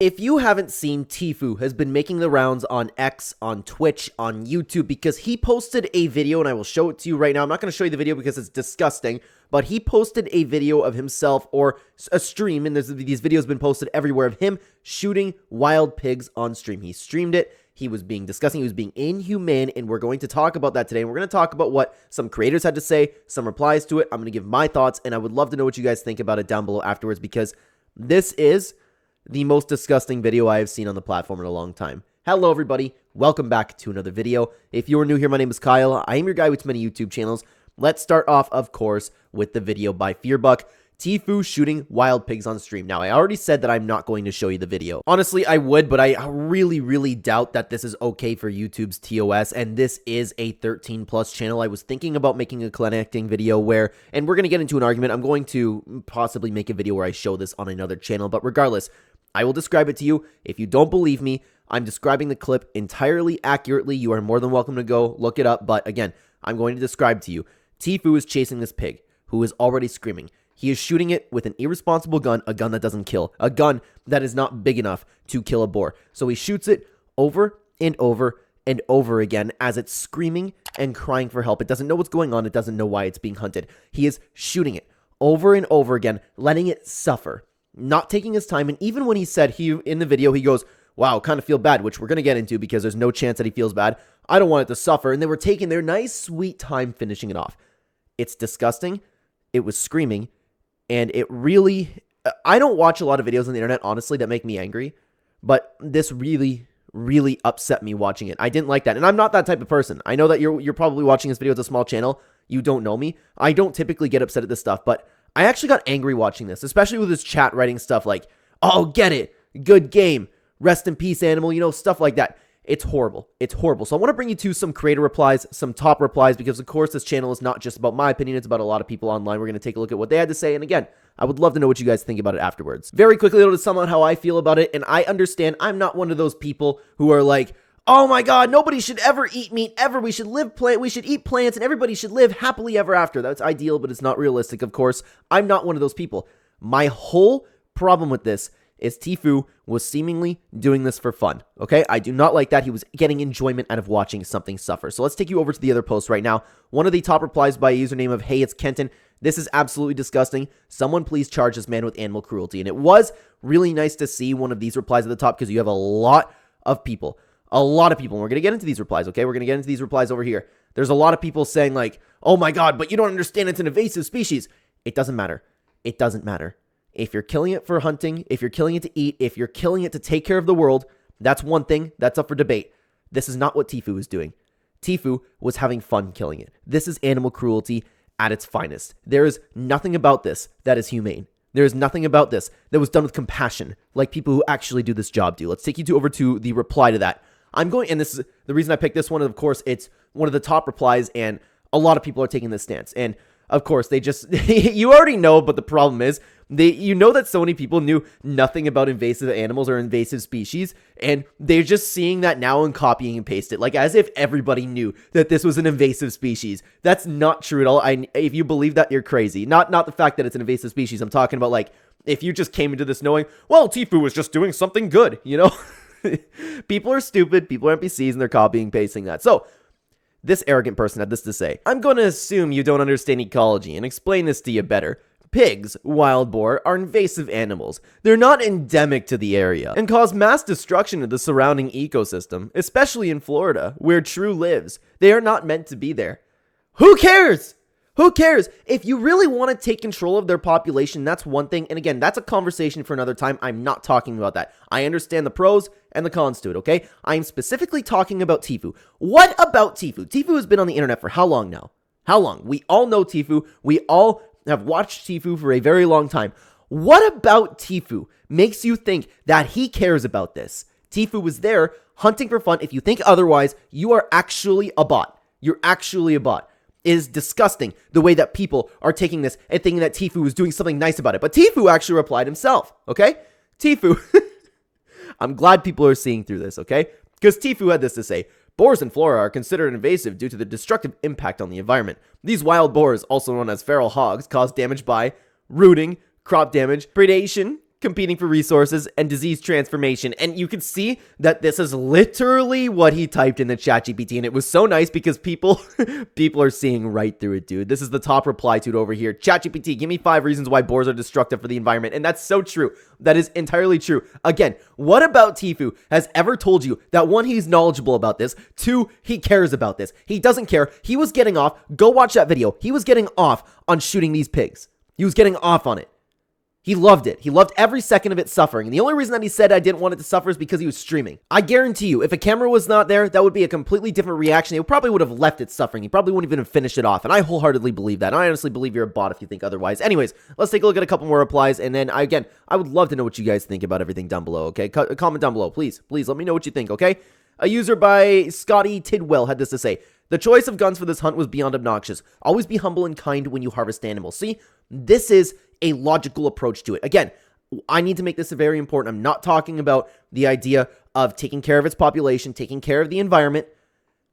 If you haven't seen, Tfue has been making the rounds on X, on Twitch, on YouTube, because he posted a video, and I will show it to you right now. I'm not going to show you the video because it's disgusting, but he posted a video of himself, or a stream, and these videos have been posted everywhere, of him shooting wild pigs on stream. He streamed it. He was being disgusting. He was being inhumane, and we're going to talk about that today. And we're going to talk about what some creators had to say, some replies to it. I'm going to give my thoughts, and I would love to know what you guys think about it down below afterwards, because this is the most disgusting video I have seen on the platform in a long time. Hello everybody, welcome back to another video. If you are new here, my name is Kyle. I am your guy with many YouTube channels. Let's start off, of course, with the video by Fearbuck. Tfue shooting wild pigs on stream. Now, I already said that I'm not going to show you the video. Honestly, I would, but I really doubt that this is okay for YouTube's TOS, and this is a 13+ channel. I was thinking about making a Clennecting video where, and we're going to get into an argument, I'm going to possibly make a video where I show this on another channel, but regardless, I will describe it to you. If you don't believe me, I'm describing the clip entirely accurately. You are more than welcome to go look it up, but again, I'm going to describe to you. Tfue is chasing this pig, who is already screaming. He is shooting it with an irresponsible gun, a gun that doesn't kill, a gun that is not big enough to kill a boar. So he shoots it over and over and over again as it's screaming and crying for help. It doesn't know what's going on. It doesn't know why it's being hunted. He is shooting it over and over again, letting it suffer, not taking his time. And even when he said, in the video, he goes, wow, kind of feel bad, which we're going to get into because there's no chance that he feels bad. I don't want it to suffer. And they were taking their nice, sweet time finishing it off. It's disgusting. It was screaming. And it really, I don't watch a lot of videos on the internet, honestly, that make me angry. But this really upset me watching it. I didn't like that. And I'm not that type of person. I know that you're probably watching this video. It's a small channel. You don't know me. I don't typically get upset at this stuff. But I actually got angry watching this, especially with his chat writing stuff like, oh, get it. Good game. Rest in peace, animal. You know, stuff like that. It's horrible. It's horrible. So I want to bring you to some creator replies, some top replies, because of course this channel is not just about my opinion. It's about a lot of people online. We're going to take a look at what they had to say. And again, I would love to know what you guys think about it afterwards. Very quickly, it'll sum out how I feel about it. And I understand I'm not one of those people who are like, oh my God, nobody should ever eat meat ever. We should eat plants and everybody should live happily ever after. That's ideal, but it's not realistic, of course. I'm not one of those people. My whole problem with this is Tfue was seemingly doing this for fun, okay? I do not like that. He was getting enjoyment out of watching something suffer. So let's take you over to the other post right now. One of the top replies by a username of, hey, it's Kenton. This is absolutely disgusting. Someone please charge this man with animal cruelty. And it was really nice to see one of these replies at the top because you have a lot of people. And we're going to get into these replies, okay? We're going to get into these replies over here. There's a lot of people saying like, oh my God, but you don't understand it's an invasive species. It doesn't matter. It doesn't matter. If you're killing it for hunting, if you're killing it to eat, if you're killing it to take care of the world, that's one thing. That's up for debate. This is not what Tfue was doing. Tfue was having fun killing it. This is animal cruelty at its finest. There is nothing about this that is humane. There is nothing about this that was done with compassion, like people who actually do this job do. Let's take you over to the reply to that. And this is the reason I picked this one. Of course, it's one of the top replies, and a lot of people are taking this stance. And of course, they just, you already know, but the problem is, you know that so many people knew nothing about invasive animals or invasive species, and they're just seeing that now and copying and paste it, like as if everybody knew that this was an invasive species. That's not true at all. If you believe that, you're crazy. Not the fact that it's an invasive species. I'm talking about like, if you just came into this knowing, well, Tfue was just doing something good, you know? People are stupid, people are NPCs, and they're copying and pasting that. So, this arrogant person had this to say. I'm going to assume you don't understand ecology and explain this to you better. Pigs, wild boar, are invasive animals. They're not endemic to the area and cause mass destruction of the surrounding ecosystem, especially in Florida, where Tfue lives. They are not meant to be there. Who cares? Who cares? If you really want to take control of their population, that's one thing. And again, that's a conversation for another time. I'm not talking about that. I understand the pros and the cons to it, okay? I'm specifically talking about Tfue. What about Tfue? Tfue has been on the internet for how long now? How long? We all know Tfue. We all have watched Tfue for a very long time. What about Tfue makes you think that he cares about this? Tfue was there hunting for fun. If you think otherwise, you are actually a bot. You're actually a bot. It is disgusting the way that people are taking this and thinking that Tfue was doing something nice about it. But Tfue actually replied himself, okay? Tfue, I'm glad people are seeing through this, okay? Because Tfue had this to say. Boars in Florida are considered invasive due to the destructive impact on the environment. These wild boars, also known as feral hogs, cause damage by rooting, crop damage, predation, competing for resources, and disease transformation. And you can see that this is literally what he typed in the ChatGPT, and it was so nice because people are seeing right through it, dude. This is the top reply to it over here. ChatGPT, give me 5 reasons why boars are destructive for the environment. And that's so true. That is entirely true. Again, what about Tfue has ever told you that 1, he's knowledgeable about this, 2, he cares about this? He doesn't care. He was getting off. Go watch that video. He was getting off on shooting these pigs. He was getting off on it. He loved it. He loved every second of it suffering. And the only reason that he said I didn't want it to suffer is because he was streaming. I guarantee you, if a camera was not there, that would be a completely different reaction. He probably would have left it suffering. He probably wouldn't even have finished it off. And I wholeheartedly believe that. And I honestly believe you're a bot if you think otherwise. Anyways, let's take a look at a couple more replies. And then, again, I would love to know what you guys think about everything down below, okay? Comment down below, please. Please, let me know what you think, okay? A user by Scotty Tidwell had this to say. The choice of guns for this hunt was beyond obnoxious. Always be humble and kind when you harvest animals. See, this is a logical approach to it. Again, I need to make this very important. I'm not talking about the idea of taking care of its population, taking care of the environment.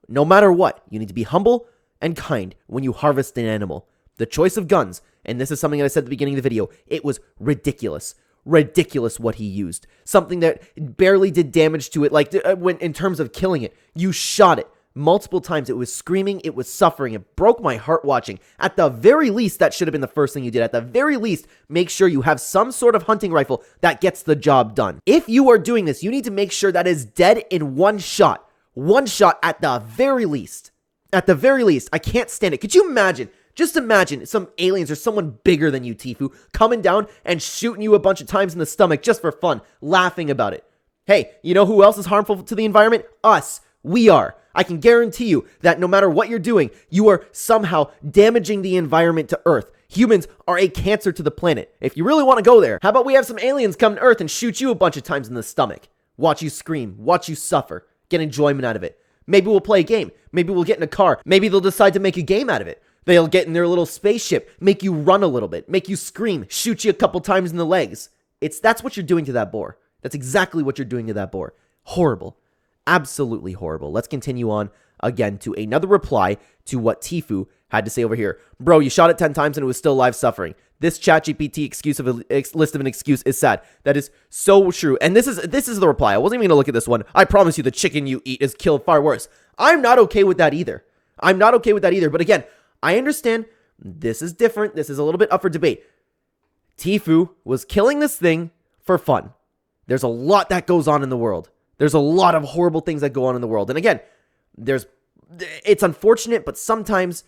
No matter what, you need to be humble and kind when you harvest an animal. The choice of guns, and this is something that I said at the beginning of the video, it was ridiculous. Ridiculous what he used. Something that barely did damage to it, like when in terms of killing it. You shot it multiple times. It was screaming. It was suffering. It broke my heart watching. At the very least, that should have been the first thing you did. At the very least, make sure you have some sort of hunting rifle that gets the job done. If you are doing this, you need to make sure that is dead in 1 shot. 1 shot at the very least. At the very least. I can't stand it. Could you imagine? Just imagine some aliens or someone bigger than you, Tfue, coming down and shooting you a bunch of times in the stomach just for fun, laughing about it. Hey, you know who else is harmful to the environment? Us. We are. I can guarantee you that no matter what you're doing, you are somehow damaging the environment to Earth. Humans are a cancer to the planet. If you really want to go there, how about we have some aliens come to Earth and shoot you a bunch of times in the stomach? Watch you scream. Watch you suffer. Get enjoyment out of it. Maybe we'll play a game. Maybe we'll get in a car. Maybe they'll decide to make a game out of it. They'll get in their little spaceship, make you run a little bit, make you scream, shoot you a couple times in the legs. That's what you're doing to that boar. That's exactly what you're doing to that boar. Horrible. Absolutely horrible. Let's continue on again to another reply to what Tfue had to say over here. Bro, you shot it 10 times and it was still live suffering. This ChatGPT list of an excuse is sad. That is so true. And this is the reply. I wasn't even going to look at this one. I promise you the chicken you eat is killed far worse. I'm not okay with that either. I'm not okay with that either. But again, I understand this is different. This is a little bit up for debate. Tfue was killing this thing for fun. There's a lot that goes on in the world. There's a lot of horrible things that go on in the world. And again, it's unfortunate, but sometimes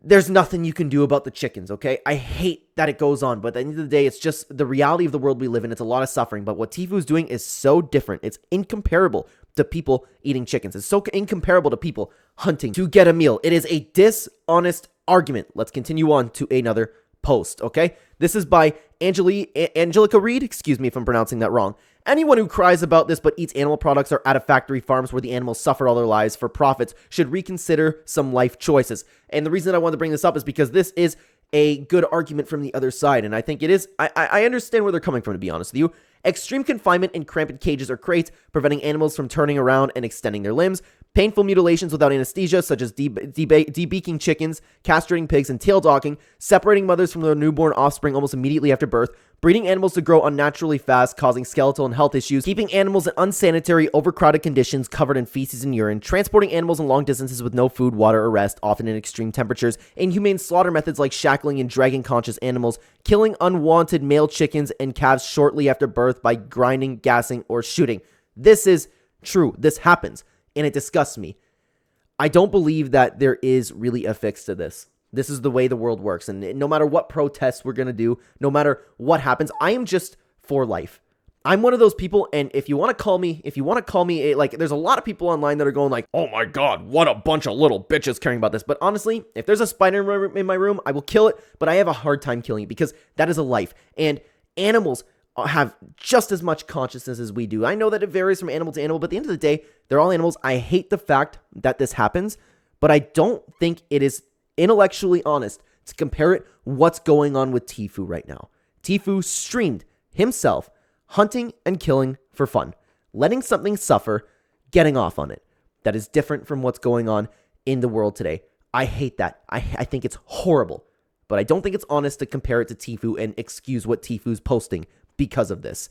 there's nothing you can do about the chickens, okay? I hate that it goes on, but at the end of the day, it's just the reality of the world we live in. It's a lot of suffering, but what Tfue is doing is so different. It's incomparable to people eating chickens. It's so incomparable to people hunting to get a meal. It is a dishonest argument. Let's continue on to another post, okay? This is by Angelica Reed. Excuse me if I'm pronouncing that wrong. Anyone who cries about this but eats animal products or out of factory farms where the animals suffer all their lives for profits should reconsider some life choices. And the reason that I wanted to bring this up is because this is a good argument from the other side. And I think it is, I understand where they're coming from, to be honest with you. Extreme confinement in cramped cages or crates, preventing animals from turning around and extending their limbs, painful mutilations without anesthesia, such as debeaking chickens, castrating pigs, and tail docking, separating mothers from their newborn offspring almost immediately after birth, breeding animals to grow unnaturally fast, causing skeletal and health issues, keeping animals in unsanitary, overcrowded conditions covered in feces and urine, transporting animals in long distances with no food, water, or rest, often in extreme temperatures, inhumane slaughter methods like shackling and dragging conscious animals, killing unwanted male chickens and calves shortly after birth by grinding, gassing, or shooting. This is true. This happens, and it disgusts me. I don't believe that there is really a fix to this. This is the way the world works, and no matter what protests we're going to do, no matter what happens, I am just for life. I'm one of those people, and if you want to call me, like, there's a lot of people online that are going like, oh my god, what a bunch of little bitches caring about this. But honestly, if there's a spider in my room, I will kill it, but I have a hard time killing it because that is a life, and animals have just as much consciousness as we do. I know that it varies from animal to animal, but at the end of the day, they're all animals. I hate the fact that this happens, but I don't think it is intellectually honest to compare it what's going on with Tfue right now. Tfue streamed himself hunting and killing for fun, letting something suffer, getting off on it. That is different from what's going on in the world today. I hate that. I think it's horrible, but I don't think it's honest to compare it to Tfue and excuse what Tfue's posting because of this.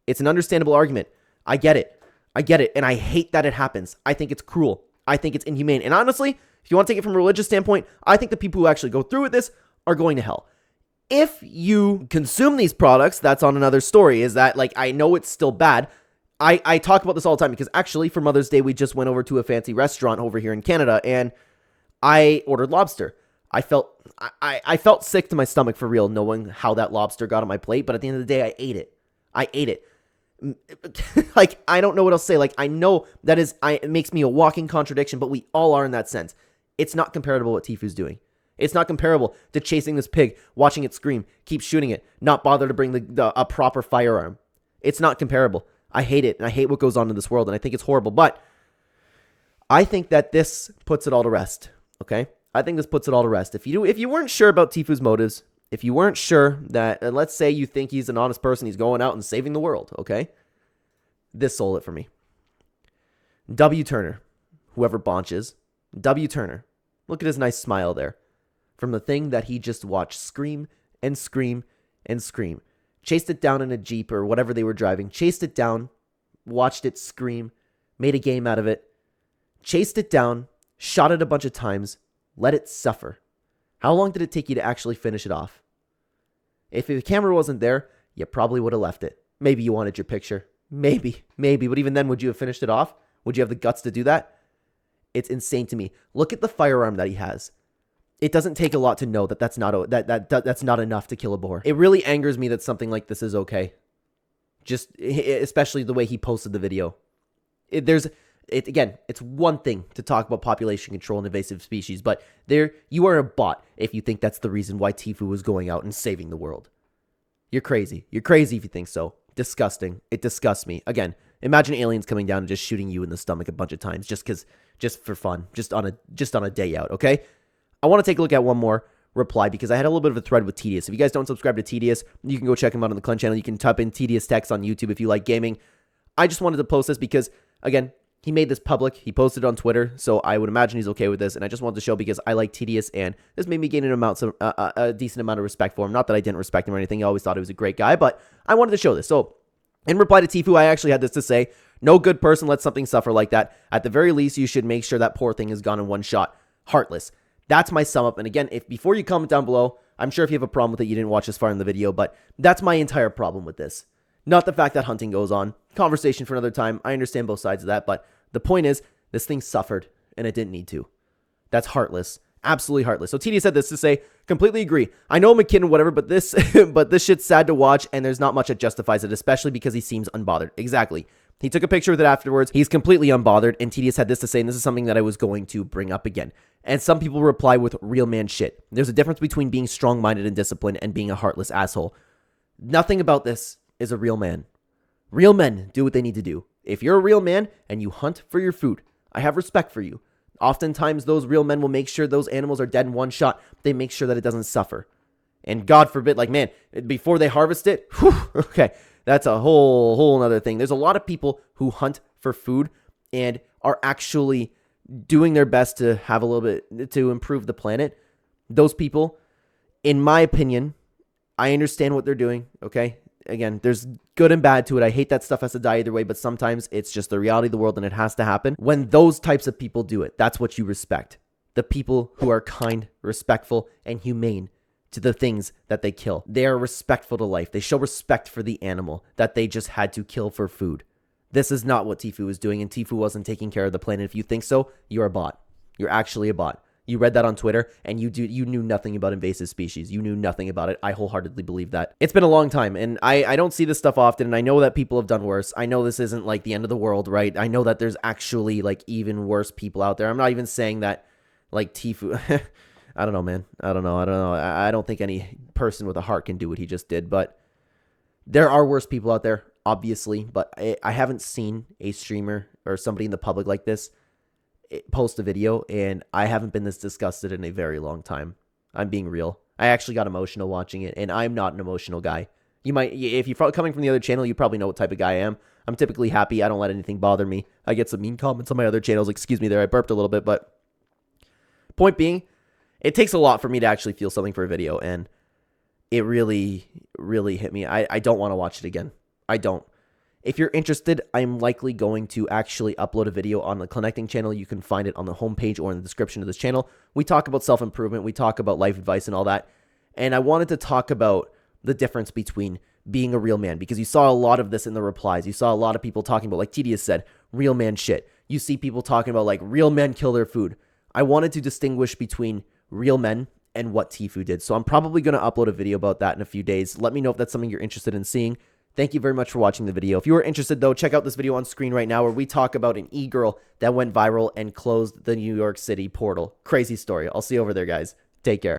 It's an understandable argument. I get it. I get it. And I hate that it happens. I think it's cruel. I think it's inhumane. And honestly, if you want to take it from a religious standpoint, I think the people who actually go through with this are going to hell. If you consume these products, that's on another story. Is that, like, I know it's still bad. I talk about this all the time because actually for Mother's Day, we just went over to a fancy restaurant over here in Canada and I ordered lobster. I felt sick to my stomach for real knowing how that lobster got on my plate. But at the end of the day, I ate it. I ate it. Like, I don't know what else to say. Like, I know that it makes me a walking contradiction, but we all are in that sense. It's not comparable to what Tfue's doing. It's not comparable to chasing this pig, watching it scream, keep shooting it, not bother to bring a proper firearm. It's not comparable. I hate it, and I hate what goes on in this world, and I think it's horrible. But I think that this puts it all to rest, okay? I think this puts it all to rest. If you weren't sure about Tfue's motives, if you weren't sure that, let's say you think he's an honest person, he's going out and saving the world, okay? This sold it for me. W. Turner, whoever Bonch is, W. Turner. Look at his nice smile there. From the thing that he just watched scream and scream and scream. Chased it down in a Jeep or whatever they were driving. Chased it down, watched it scream, made a game out of it. Chased it down, shot it a bunch of times, let it suffer. How long did it take you to actually finish it off? If the camera wasn't there, you probably would have left it. Maybe you wanted your picture. Maybe. But even then, would you have finished it off? Would you have the guts to do that? It's insane to me. Look at the firearm that he has. It doesn't take a lot to know that that's not enough to kill a boar. It really angers me that something like this is okay. Just especially the way he posted the video. Again, it's one thing to talk about population control and invasive species, but you are a bot if you think that's the reason why Tfue was going out and saving the world. You're crazy. You're crazy if you think so. Disgusting. It disgusts me. Again, imagine aliens coming down and just shooting you in the stomach a bunch of times just for fun, just on a day out, okay? I want to take a look at one more reply because I had a little bit of a thread with Tedious. If you guys don't subscribe to Tedious, you can go check him out on the Clen channel. You can type in Tedious Text on YouTube if you like gaming. I just wanted to post this because, again, he made this public. He posted it on Twitter, so I would imagine he's okay with this. And I just wanted to show because I like Tedious, and this made me gain a decent amount of respect for him. Not that I didn't respect him or anything. I always thought he was a great guy, but I wanted to show this. So, in reply to Tfue, I actually had this to say: no good person lets something suffer like that. At the very least, you should make sure that poor thing is gone in one shot. Heartless. That's my sum up. And again, before you comment down below, I'm sure if you have a problem with it, you didn't watch this far in the video, but that's my entire problem with this. Not the fact that hunting goes on. Conversation for another time. I understand both sides of that, but the point is, this thing suffered, and it didn't need to. That's heartless. Absolutely heartless. So TD said this to say, completely agree. I know McKinnon, whatever, but this shit's sad to watch, and there's not much that justifies it, especially because he seems unbothered. Exactly. He took a picture with it afterwards. He's completely unbothered, and Tedious had this to say, and this is something that I was going to bring up again. And some people reply with real man shit. There's a difference between being strong-minded and disciplined and being a heartless asshole. Nothing about this is a real man. Real men do what they need to do. If you're a real man and you hunt for your food, I have respect for you. Oftentimes, those real men will make sure those animals are dead in one shot. They make sure that it doesn't suffer. And God forbid, like, man, before they harvest it, okay, that's a whole other thing. There's a lot of people who hunt for food and are actually doing their best to have a little bit, to improve the planet. Those people, in my opinion, I understand what they're doing, okay? Again, there's good and bad to it. I hate that stuff has to die either way, but sometimes it's just the reality of the world and it has to happen. When those types of people do it, that's what you respect. The people who are kind, respectful, and humane to the things that they kill. They are respectful to life. They show respect for the animal that they just had to kill for food. This is not what Tfue was doing, and Tfue wasn't taking care of the planet. If you think so, you're a bot. You're actually a bot. You read that on Twitter, and you knew nothing about invasive species. You knew nothing about it. I wholeheartedly believe that. It's been a long time, and I don't see this stuff often, and I know that people have done worse. I know this isn't like the end of the world, right? I know that there's actually like even worse people out there. I'm not even saying that like Tfue... I don't know, man. I don't know. I don't think any person with a heart can do what he just did, but there are worse people out there, obviously, but I haven't seen a streamer or somebody in the public like this post a video, and I haven't been this disgusted in a very long time. I'm being real. I actually got emotional watching it, and I'm not an emotional guy. You might, if you're coming from the other channel, you probably know what type of guy I am. I'm typically happy. I don't let anything bother me. I get some mean comments on my other channels. Excuse me there, I burped a little bit, but point being, it takes a lot for me to actually feel something for a video, and it really, really hit me. I don't want to watch it again. I don't. If you're interested, I'm likely going to actually upload a video on the Clennecting channel. You can find it on the homepage or in the description of this channel. We talk about self-improvement. We talk about life advice and all that. And I wanted to talk about the difference between being a real man, because you saw a lot of this in the replies. You saw a lot of people talking about, like Tedious said, real man shit. You see people talking about, like, real men kill their food. I wanted to distinguish between real men and what Tfue did. So I'm probably going to upload a video about that in a few days. Let me know if that's something you're interested in seeing. Thank you very much for watching the video. If you are interested, though, check out this video on screen right now where we talk about an e-girl that went viral and closed the New York City portal. Crazy story. I'll see you over there, guys. Take care.